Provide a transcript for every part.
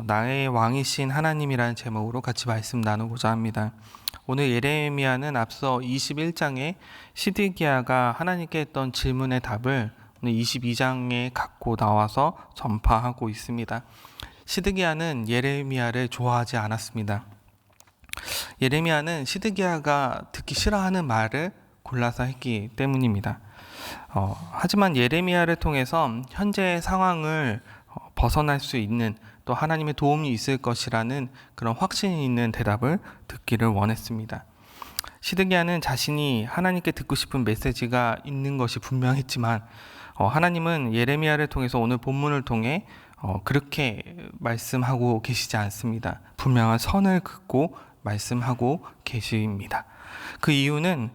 나의 왕이신 하나님이라는 제목으로 같이 말씀 나누고자 합니다. 오늘 예레미야는 앞서 21장에 시드기야가 하나님께 했던 질문의 답을 오늘 22장에 갖고 나와서 전파하고 있습니다. 시드기야는 예레미야를 좋아하지 않았습니다. 예레미야는 시드기야가 듣기 싫어하는 말을 골라서 했기 때문입니다. 하지만 예레미야를 통해서 현재의 상황을 벗어날 수 있는 또 하나님의 도움이 있을 것이라는 그런 확신이 있는 대답을 듣기를 원했습니다. 시드기야는 자신이 하나님께 듣고 싶은 메시지가 있는 것이 분명했지만 하나님은 예레미야를 통해서 오늘 본문을 통해 그렇게 말씀하고 계시지 않습니다. 분명한 선을 긋고 말씀하고 계십니다. 그 이유는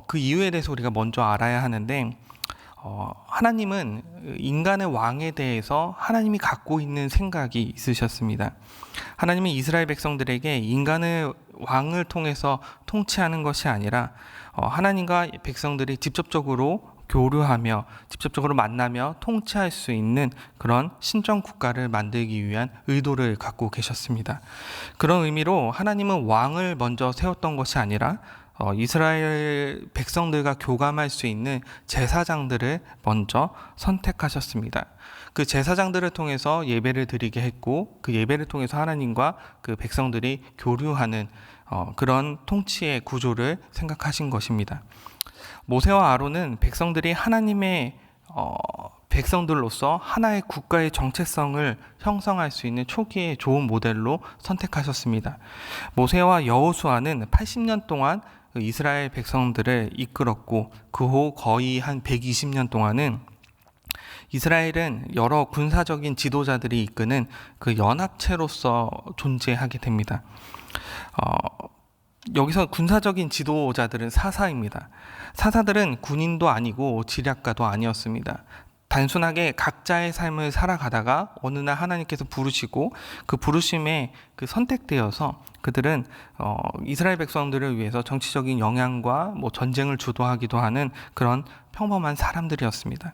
그 이유에 대해서 우리가 먼저 알아야 하는데 하나님은 인간의 왕에 대해서 하나님이 갖고 있는 생각이 있으셨습니다. 하나님은 이스라엘 백성들에게 인간의 왕을 통해서 통치하는 것이 아니라 하나님과 백성들이 직접적으로 교류하며 직접적으로 만나며 통치할 수 있는 그런 신정 국가를 만들기 위한 의도를 갖고 계셨습니다. 그런 의미로 하나님은 왕을 먼저 세웠던 것이 아니라 이스라엘 백성들과 교감할 수 있는 제사장들을 먼저 선택하셨습니다. 그 제사장들을 통해서 예배를 드리게 했고 그 예배를 통해서 하나님과 그 백성들이 교류하는 그런 통치의 구조를 생각하신 것입니다. 모세와 아론은 백성들이 하나님의 백성들로서 하나의 국가의 정체성을 형성할 수 있는 초기의 좋은 모델로 선택하셨습니다. 모세와 여호수아는 80년 동안 이스라엘 백성들을 이끌었고 그 후 거의 한 120년 동안은 이스라엘은 여러 군사적인 지도자들이 이끄는 그 연합체로서 존재하게 됩니다. 여기서 군사적인 지도자들은 사사입니다. 사사들은 군인도 아니고 지략가도 아니었습니다. 단순하게 각자의 삶을 살아가다가 어느 날 하나님께서 부르시고 그 부르심에 그 선택되어서 그들은 이스라엘 백성들을 위해서 정치적인 영향과 전쟁을 주도하기도 하는 그런 평범한 사람들이었습니다.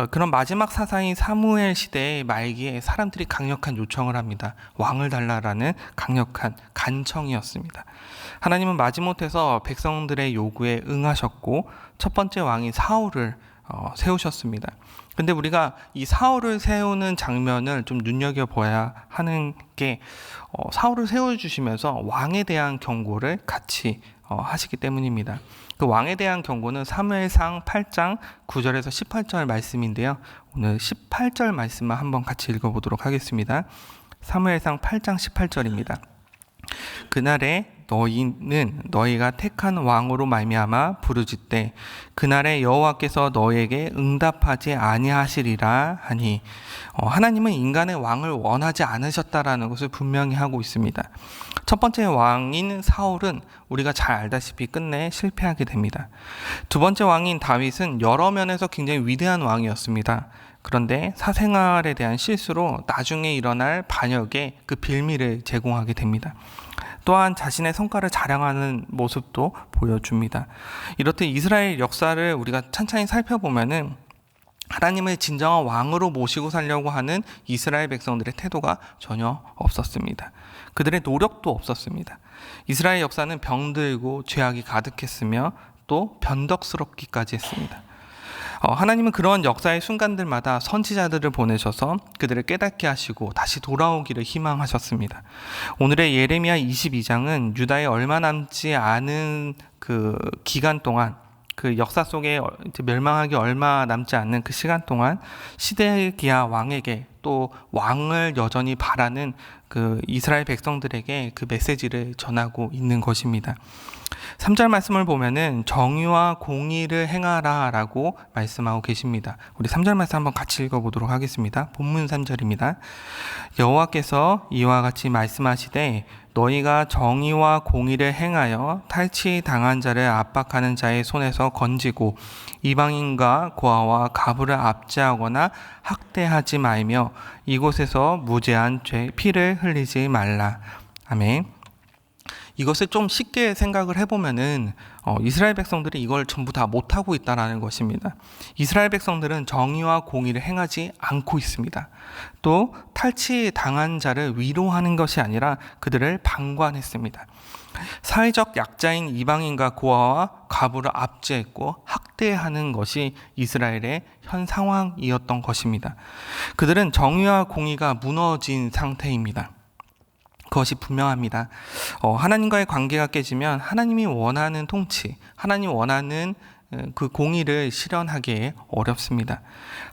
그런 마지막 사사인 사무엘 시대의 말기에 사람들이 강력한 요청을 합니다. 왕을 달라라는 강력한 간청이었습니다. 하나님은 마지못해서 백성들의 요구에 응하셨고 첫 번째 왕인 사울을 세우셨습니다. 근데 우리가 이 사울을 세우는 장면을 좀 눈여겨봐야 하는 게 사울을 세워주시면서 왕에 대한 경고를 같이 하시기 때문입니다. 그 왕에 대한 경고는 사무엘상 8장 9절에서 18절 말씀인데요. 오늘 18절 말씀만 한번 같이 읽어보도록 하겠습니다. 사무엘상 8장 18절입니다. 그날에 너희는 너희가 택한 왕으로 말미암아 부르짖되 그날에 여호와께서 너희에게 응답하지 아니하시리라 하니 하나님은 인간의 왕을 원하지 않으셨다라는 것을 분명히 하고 있습니다. 첫 번째 왕인 사울은 우리가 잘 알다시피 끝내 실패하게 됩니다. 두 번째 왕인 다윗은 여러 면에서 굉장히 위대한 왕이었습니다. 그런데 사생활에 대한 실수로 나중에 일어날 반역의 그 빌미를 제공하게 됩니다. 또한 자신의 성과를 자랑하는 모습도 보여줍니다. 이렇듯 이스라엘 역사를 우리가 찬찬히 살펴보면은 하나님을 진정한 왕으로 모시고 살려고 하는 이스라엘 백성들의 태도가 전혀 없었습니다. 그들의 노력도 없었습니다. 이스라엘 역사는 병들고 죄악이 가득했으며 또 변덕스럽기까지 했습니다. 하나님은 그런 역사의 순간들마다 선지자들을 보내셔서 그들을 깨닫게 하시고 다시 돌아오기를 희망하셨습니다. 오늘의 예레미야 22장은 유다에 얼마 남지 않은 그 기간 동안 그 역사 속에 멸망하기 얼마 남지 않는 그 시간 동안 시드기야 왕에게 또 왕을 여전히 바라는 그 이스라엘 백성들에게 그 메시지를 전하고 있는 것입니다. 3절 말씀을 보면은 정의와 공의를 행하라 라고 말씀하고 계십니다. 우리 3절 말씀 한번 같이 읽어보도록 하겠습니다. 본문 3절입니다. 여호와께서 이와 같이 말씀하시되 너희가 정의와 공의를 행하여 탈취당한 자를 압박하는 자의 손에서 건지고 이방인과 고아와 가부를 압제하거나 학대하지 말며 이곳에서 무죄한 피를 흘리지 말라. 아멘. 이것을 좀 쉽게 생각을 해보면은 이스라엘 백성들이 이걸 전부 다 못하고 있다는 것입니다. 이스라엘 백성들은 정의와 공의를 행하지 않고 있습니다. 또 탈취당한 자를 위로하는 것이 아니라 그들을 방관했습니다. 사회적 약자인 이방인과 고아와 과부를 압제했고 학대하는 것이 이스라엘의 현 상황이었던 것입니다. 그들은 정의와 공의가 무너진 상태입니다. 그것이 분명합니다. 하나님과의 관계가 깨지면 하나님이 원하는 통치, 하나님 원하는 그 공의를 실현하기 어렵습니다.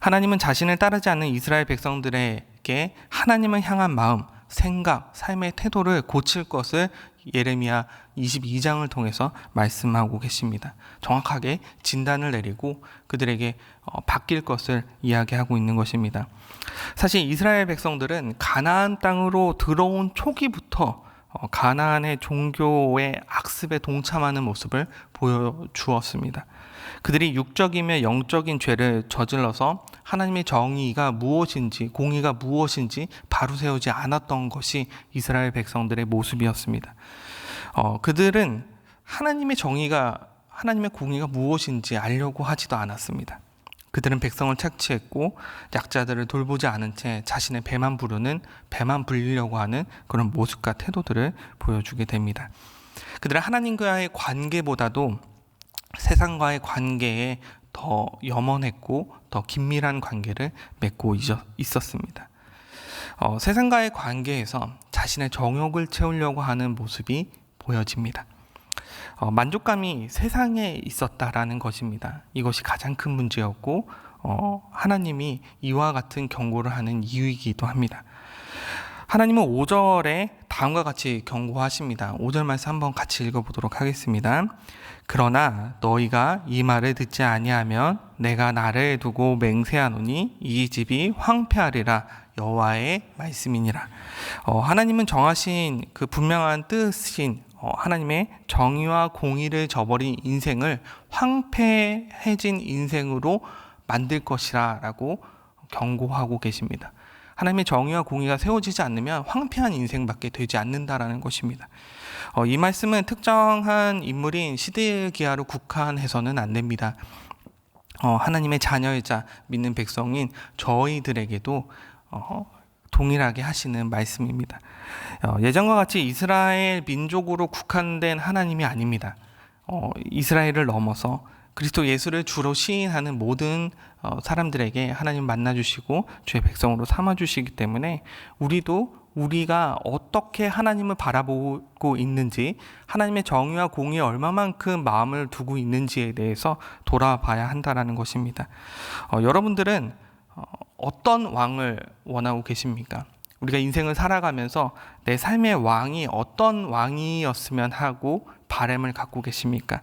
하나님은 자신을 따르지 않는 이스라엘 백성들에게 하나님을 향한 마음, 생각, 삶의 태도를 고칠 것을 예레미야 22장을 통해서 말씀하고 계십니다. 정확하게 진단을 내리고 그들에게 바뀔 것을 이야기하고 있는 것입니다. 사실 이스라엘 백성들은 가나안 땅으로 들어온 초기부터 가나안의 종교의 악습에 동참하는 모습을 보여주었습니다. 그들이 육적이며 영적인 죄를 저질러서 하나님의 정의가 무엇인지, 공의가 무엇인지 바로 세우지 않았던 것이 이스라엘 백성들의 모습이었습니다. 그들은 하나님의 정의가, 하나님의 공의가 무엇인지 알려고 하지도 않았습니다. 그들은 백성을 착취했고 약자들을 돌보지 않은 채 자신의 배만 부르는, 배만 불리려고 하는 그런 모습과 태도들을 보여주게 됩니다. 그들은 하나님과의 관계보다도 세상과의 관계에 더 염원했고 더 긴밀한 관계를 맺고 있었습니다. 세상과의 관계에서 자신의 정욕을 채우려고 하는 모습이 보여집니다. 만족감이 세상에 있었다라는 것입니다. 이것이 가장 큰 문제였고 하나님이 이와 같은 경고를 하는 이유이기도 합니다. 하나님은 5절에 다음과 같이 경고하십니다. 5절 말씀 한번 같이 읽어보도록 하겠습니다. 그러나 너희가 이 말을 듣지 아니하면 내가 나를 두고 맹세하노니 이 집이 황폐하리라 여호와의 말씀이니라. 하나님은 정하신 그 분명한 뜻인 하나님의 정의와 공의를 저버린 인생을 황폐해진 인생으로 만들 것이라 라고 경고하고 계십니다. 하나님의 정의와 공의가 세워지지 않으면 황폐한 인생밖에 되지 않는다라는 것입니다. 이 말씀은 특정한 인물인 시드기야로 국한해서는 안 됩니다. 하나님의 자녀이자 믿는 백성인 저희들에게도 동일하게 하시는 말씀입니다. 예전과 같이 이스라엘 민족으로 국한된 하나님이 아닙니다. 이스라엘을 넘어서 그리스도 예수를 주로 시인하는 모든 사람들에게 하나님 만나주시고 주의 백성으로 삼아주시기 때문에 우리가 어떻게 하나님을 바라보고 있는지, 하나님의 정의와 공의에 얼마만큼 마음을 두고 있는지에 대해서 돌아봐야 한다는 것입니다. 여러분들은 어떤 왕을 원하고 계십니까? 우리가 인생을 살아가면서 내 삶의 왕이 어떤 왕이었으면 하고 바람을 갖고 계십니까?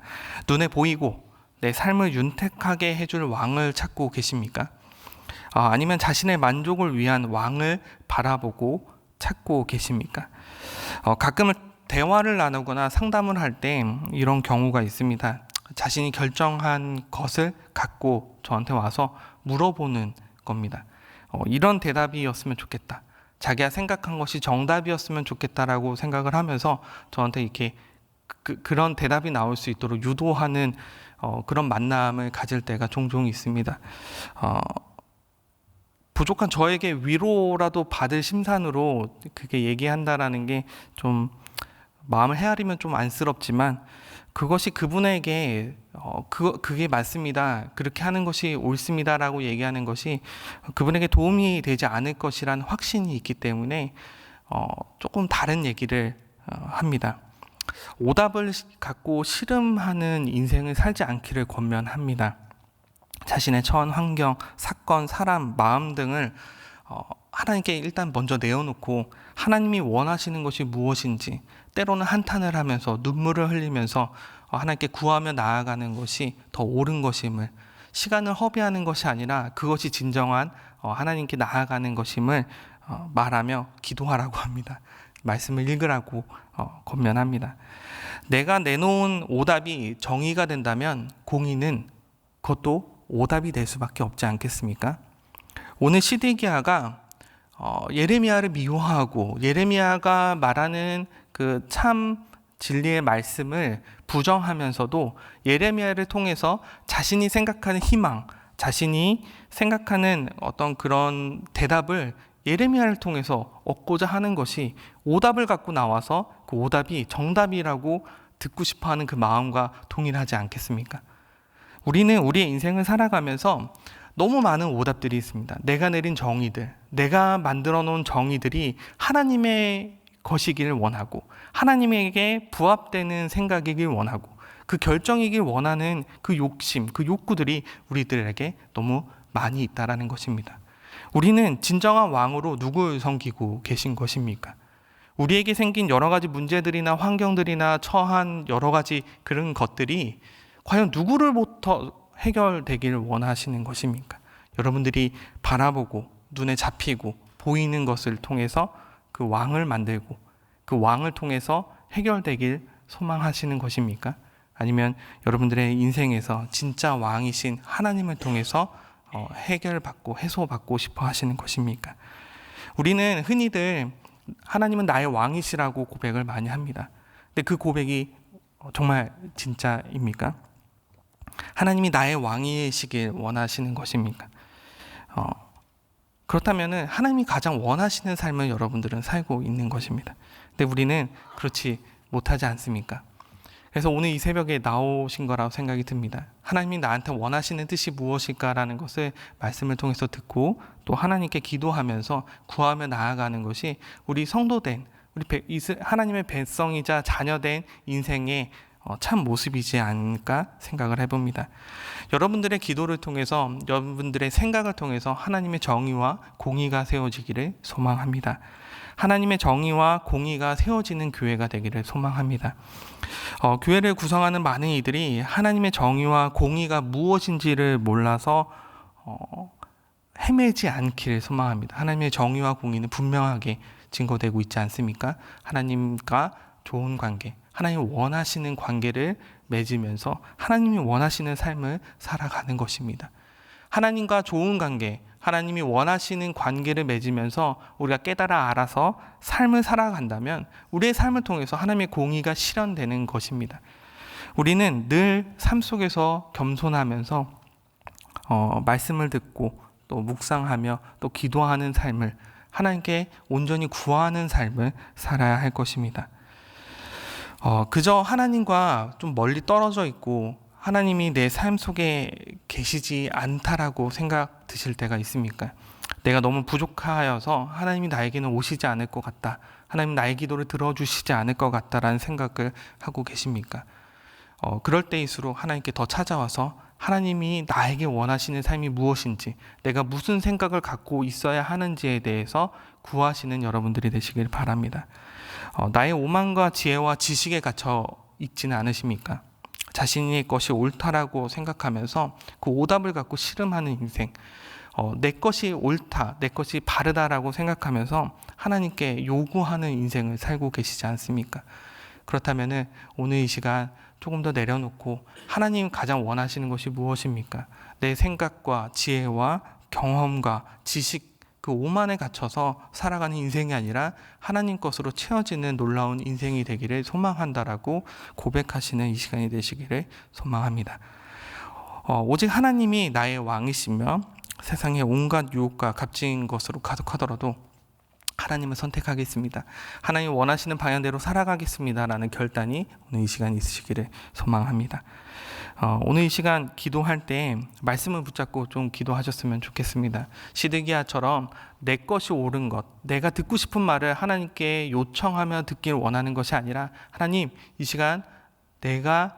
눈에 보이고 내 삶을 윤택하게 해줄 왕을 찾고 계십니까? 아니면 자신의 만족을 위한 왕을 바라보고 찾고 계십니까? 가끔은 대화를 나누거나 상담을 할 때 이런 경우가 있습니다. 자신이 결정한 것을 갖고 저한테 와서 물어보는 겁니다. 이런 대답이었으면 좋겠다. 자기가 생각한 것이 정답이었으면 좋겠다라고 생각을 하면서 저한테 이렇게 그런 대답이 나올 수 있도록 유도하는 그런 만남을 가질 때가 종종 있습니다. 부족한 저에게 위로라도 받을 심산으로 그게 얘기한다라는 게 좀 마음을 헤아리면 좀 안쓰럽지만 그것이 그분에게 그게 맞습니다. 그렇게 하는 것이 옳습니다라고 얘기하는 것이 그분에게 도움이 되지 않을 것이라는 확신이 있기 때문에 조금 다른 얘기를 합니다. 오답을 갖고 씨름하는 인생을 살지 않기를 권면합니다. 자신의 처한 환경, 사건, 사람, 마음 등을 하나님께 일단 먼저 내어놓고 하나님이 원하시는 것이 무엇인지, 때로는 한탄을 하면서 눈물을 흘리면서 하나님께 구하며 나아가는 것이 더 옳은 것임을, 시간을 허비하는 것이 아니라 그것이 진정한 하나님께 나아가는 것임을 말하며 기도하라고 합니다. 말씀을 읽으라고 권면합니다. 내가 내놓은 오답이 정의가 된다면 공의는 그것도 오답이 될 수밖에 없지 않겠습니까? 오늘 시드기야가 예레미야를 미워하고 예레미야가 말하는 그 참 진리의 말씀을 부정하면서도 예레미야를 통해서 자신이 생각하는 희망, 자신이 생각하는 어떤 그런 대답을 예레미야를 통해서 얻고자 하는 것이 오답을 갖고 나와서 그 오답이 정답이라고 듣고 싶어하는 그 마음과 동일하지 않겠습니까? 우리는 우리의 인생을 살아가면서 너무 많은 오답들이 있습니다. 내가 내린 정의들, 내가 만들어 놓은 정의들이 하나님의 것이길 원하고 하나님에게 부합되는 생각이길 원하고 그 결정이길 원하는 그 욕심, 그 욕구들이 우리들에게 너무 많이 있다라는 것입니다. 우리는 진정한 왕으로 누굴 섬기고 계신 것입니까? 우리에게 생긴 여러 가지 문제들이나 환경들이나 처한 여러 가지 그런 것들이 과연 누구를부터 해결되기를 원하시는 것입니까? 여러분들이 바라보고 눈에 잡히고 보이는 것을 통해서 그 왕을 만들고 그 왕을 통해서 해결되길 소망하시는 것입니까? 아니면 여러분들의 인생에서 진짜 왕이신 하나님을 통해서 해결받고 해소받고 싶어 하시는 것입니까? 우리는 흔히들 하나님은 나의 왕이시라고 고백을 많이 합니다. 근데 그 고백이 정말 진짜입니까? 하나님이 나의 왕이시길 원하시는 것입니까? 그렇다면 하나님이 가장 원하시는 삶을 여러분들은 살고 있는 것입니다. 근데 우리는 그렇지 못하지 않습니까? 그래서 오늘 이 새벽에 나오신 거라고 생각이 듭니다. 하나님이 나한테 원하시는 뜻이 무엇일까라는 것을 말씀을 통해서 듣고 또 하나님께 기도하면서 구하며 나아가는 것이 우리 성도된 우리 하나님의 백성이자 자녀된 인생의 참 모습이지 않을까 생각을 해봅니다. 여러분들의 기도를 통해서 여러분들의 생각을 통해서 하나님의 정의와 공의가 세워지기를 소망합니다. 하나님의 정의와 공의가 세워지는 교회가 되기를 소망합니다. 교회를 구성하는 많은 이들이 하나님의 정의와 공의가 무엇인지를 몰라서 헤매지 않기를 소망합니다. 하나님의 정의와 공의는 분명하게 증거되고 있지 않습니까? 하나님과 좋은 관계, 하나님 원하시는 관계를 맺으면서 하나님이 원하시는 삶을 살아가는 것입니다. 하나님과 좋은 관계, 하나님이 원하시는 관계를 맺으면서 우리가 깨달아 알아서 삶을 살아간다면 우리의 삶을 통해서 하나님의 공의가 실현되는 것입니다. 우리는 늘 삶 속에서 겸손하면서 말씀을 듣고 또 묵상하며 또 기도하는 삶을 하나님께 온전히 구하는 삶을 살아야 할 것입니다. 그저 하나님과 좀 멀리 떨어져 있고 하나님이 내 삶 속에 계시지 않다라고 생각 드실 때가 있습니까? 내가 너무 부족하여서 하나님이 나에게는 오시지 않을 것 같다. 하나님 나의 기도를 들어주시지 않을 것 같다라는 생각을 하고 계십니까? 그럴 때일수록 하나님께 더 찾아와서 하나님이 나에게 원하시는 삶이 무엇인지, 내가 무슨 생각을 갖고 있어야 하는지에 대해서 구하시는 여러분들이 되시길 바랍니다. 나의 오만과 지혜와 지식에 갇혀 있지는 않으십니까? 자신의 것이 옳다라고 생각하면서 그 오답을 갖고 씨름하는 인생, 내 것이 옳다, 내 것이 바르다라고 생각하면서 하나님께 요구하는 인생을 살고 계시지 않습니까? 그렇다면 오늘 이 시간 조금 더 내려놓고 하나님 가장 원하시는 것이 무엇입니까? 내 생각과 지혜와 경험과 지식, 그 오만에 갇혀서 살아가는 인생이 아니라 하나님 것으로 채워지는 놀라운 인생이 되기를 소망한다라고 고백하시는 이 시간이 되시기를 소망합니다. 오직 하나님이 나의 왕이시며 세상의 온갖 유혹과 값진 것으로 가득하더라도 하나님을 선택하겠습니다. 하나님 원하시는 방향대로 살아가겠습니다 라는 결단이 오늘 이 시간 있으시기를 소망합니다. 오늘 이 시간 기도할 때 말씀을 붙잡고 좀 기도하셨으면 좋겠습니다. 시드기야처럼 내 것이 옳은 것, 내가 듣고 싶은 말을 하나님께 요청하며 듣길 원하는 것이 아니라 하나님, 이 시간 내가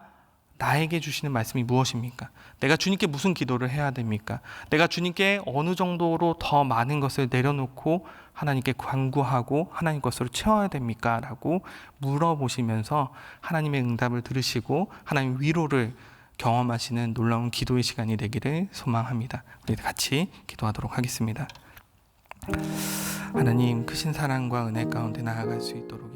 나에게 주시는 말씀이 무엇입니까? 내가 주님께 무슨 기도를 해야 됩니까? 내가 주님께 어느 정도로 더 많은 것을 내려놓고 하나님께 간구하고 하나님 것으로 채워야 됩니까? 라고 물어보시면서 하나님의 응답을 들으시고 하나님 위로를 경험하시는 놀라운 기도의 시간이 되기를 소망합니다. 우리 같이 기도하도록 하겠습니다. 하나님, 크신 사랑과 은혜 가운데 나아갈 수 있도록